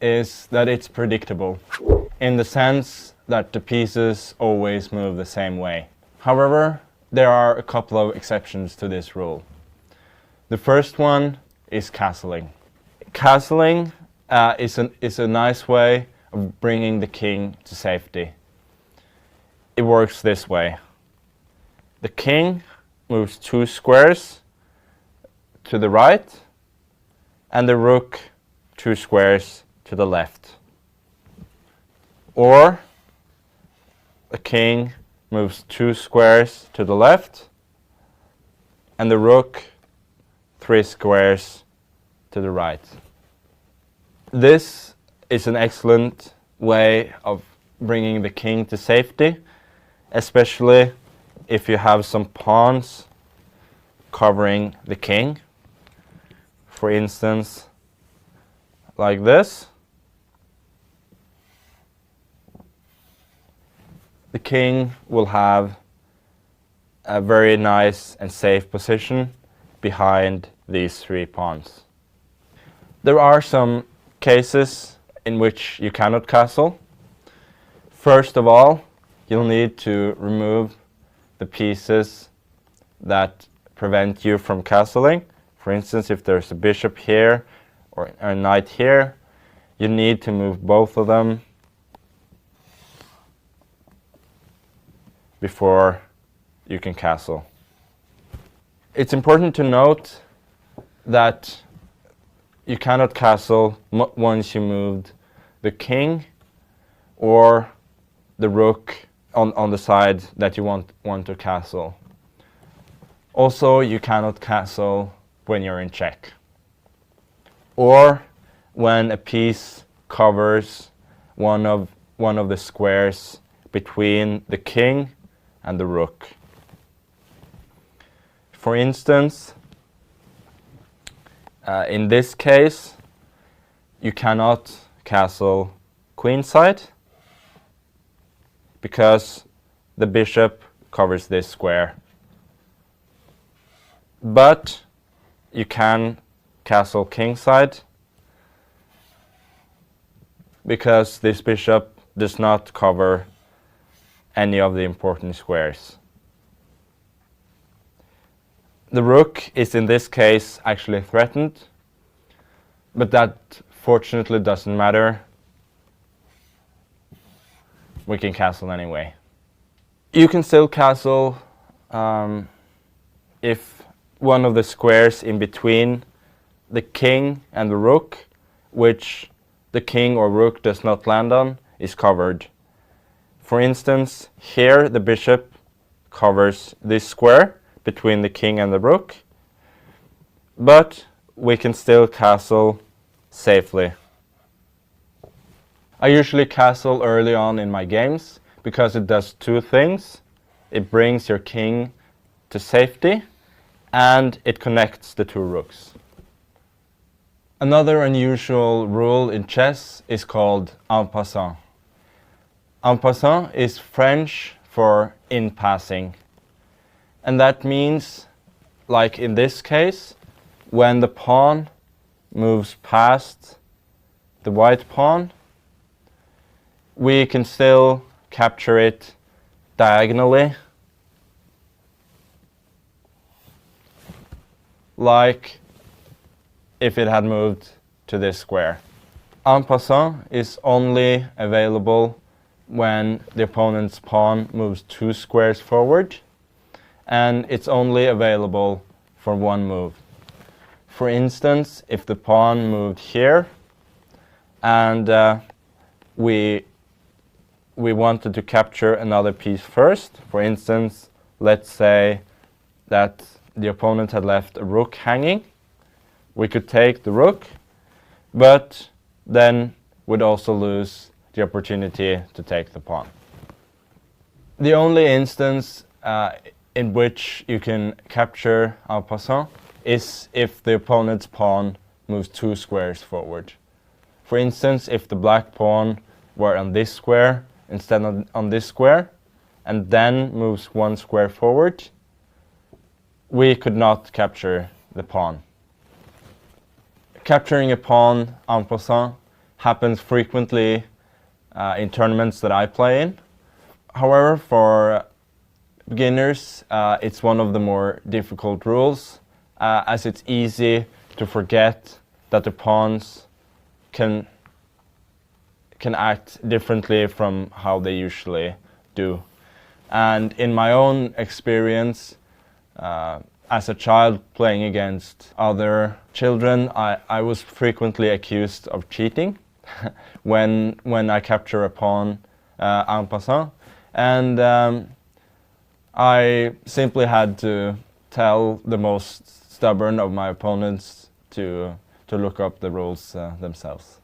is that it's predictable, in the sense that the pieces always move the same way. However, there are a couple of exceptions to this rule. The first one is castling. Castling is a nice way of bringing the king to safety. It works this way. The king moves 2 squares to the right, and the rook 2 squares to the left. Or the king moves 2 squares to the left, and the rook 3 squares to the right. This is an excellent way of bringing the king to safety, especially if you have some pawns covering the king. For instance, like this. The king will have a very nice and safe position behind these 3 pawns. There are some cases in which you cannot castle. First of all, you'll need to remove the pieces that prevent you from castling. For instance, if there's a bishop here or a knight here, you need to move both of them before you can castle. It's important to note that you cannot castle once you moved the king or the rook on the side that you want to castle. Also, you cannot castle when you're in check, or when a piece covers one of the squares between the king and the rook. For instance, in this case, you cannot castle queenside because the bishop covers this square. But you can castle kingside because this bishop does not cover any of the important squares. The rook is in this case actually threatened, but that fortunately doesn't matter. We can castle anyway. You can still castle if one of the squares in between the king and the rook, which the king or rook does not land on, is covered. For instance, here the bishop covers this square between the king and the rook, but we can still castle safely. I usually castle early on in my games because it does 2 things. It brings your king to safety and it connects the 2 rooks. Another unusual rule in chess is called en passant. En passant is French for in passing. And that means, like in this case, when the pawn moves past the white pawn, we can still capture it diagonally, like if it had moved to this square. En passant is only available when the opponent's pawn moves 2 squares forward, and it's only available for 1 move. For instance, if the pawn moved here and we wanted to capture another piece first, for instance, let's say that the opponent had left a rook hanging, we could take the rook, but then would also lose the opportunity to take the pawn. The only instance in which you can capture en passant is if the opponent's pawn moves 2 squares forward. For instance, if the black pawn were on this square instead of on this square, and then moves 1 square forward, we could not capture the pawn. Capturing a pawn en passant happens frequently in tournaments that I play in. However, for beginners, it's one of the more difficult rules, as it's easy to forget that the pawns can act differently from how they usually do. And in my own experience, as a child playing against other children, I was frequently accused of cheating when I capture a pawn en passant. And I simply had to tell the most stubborn of my opponents to look up the rules themselves.